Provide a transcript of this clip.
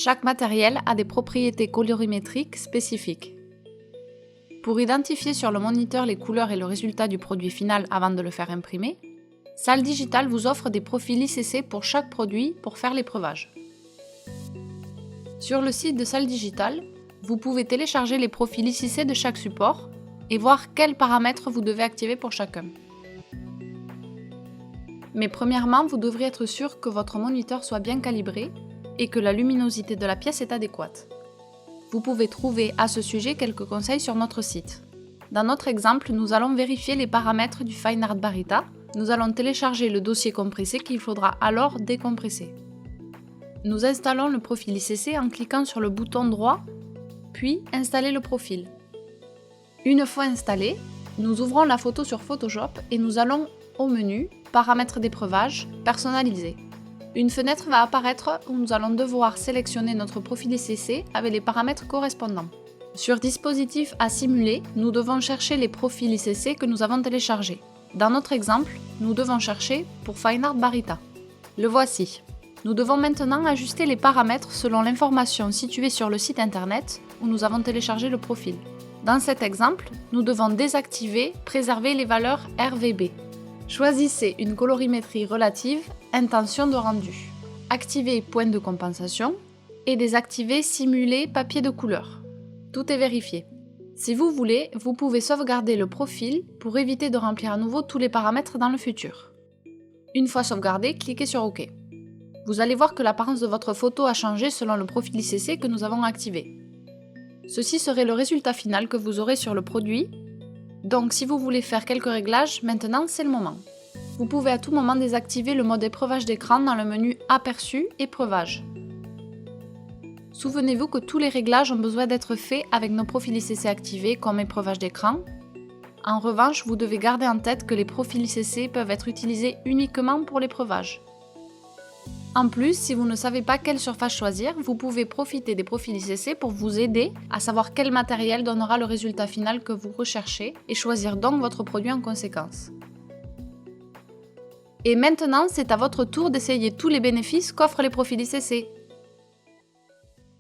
Chaque matériel a des propriétés colorimétriques spécifiques. Pour identifier sur le moniteur les couleurs et le résultat du produit final avant de le faire imprimer, Salle Digital vous offre des profils ICC pour chaque produit pour faire l'épreuvage. Sur le site de Salle Digital, vous pouvez télécharger les profils ICC de chaque support et voir quels paramètres vous devez activer pour chacun. Mais premièrement, vous devrez être sûr que votre moniteur soit bien calibré et que la luminosité de la pièce est adéquate. Vous pouvez trouver à ce sujet quelques conseils sur notre site. Dans notre exemple, nous allons vérifier les paramètres du Fine Art Barita. Nous allons télécharger le dossier compressé qu'il faudra alors décompresser. Nous installons le profil ICC en cliquant sur le bouton droit, puis installer le profil. Une fois installé, nous ouvrons la photo sur Photoshop et nous allons au menu Paramètres d'épreuvage, personnaliser. Une fenêtre va apparaître où nous allons devoir sélectionner notre profil ICC avec les paramètres correspondants. Sur Dispositif à simuler, nous devons chercher les profils ICC que nous avons téléchargés. Dans notre exemple, nous devons chercher pour Fine Art Barita. Le voici. Nous devons maintenant ajuster les paramètres selon l'information située sur le site internet où nous avons téléchargé le profil. Dans cet exemple, nous devons désactiver, préserver les valeurs RVB. Choisissez une colorimétrie relative, intention de rendu. Activez point de compensation et désactivez simuler papier de couleur. Tout est vérifié. Si vous voulez, vous pouvez sauvegarder le profil pour éviter de remplir à nouveau tous les paramètres dans le futur. Une fois sauvegardé, cliquez sur OK. Vous allez voir que l'apparence de votre photo a changé selon le profil ICC que nous avons activé. Ceci serait le résultat final que vous aurez sur le produit. Donc si vous voulez faire quelques réglages, maintenant c'est le moment. Vous pouvez à tout moment désactiver le mode épreuvage d'écran dans le menu Aperçu, Épreuvage. Souvenez-vous que tous les réglages ont besoin d'être faits avec nos profils ICC activés comme épreuvage d'écran. En revanche, vous devez garder en tête que les profils ICC peuvent être utilisés uniquement pour l'épreuvage. En plus, si vous ne savez pas quelle surface choisir, vous pouvez profiter des profils ICC pour vous aider à savoir quel matériel donnera le résultat final que vous recherchez et choisir donc votre produit en conséquence. Et maintenant, c'est à votre tour d'essayer tous les bénéfices qu'offrent les profils ICC.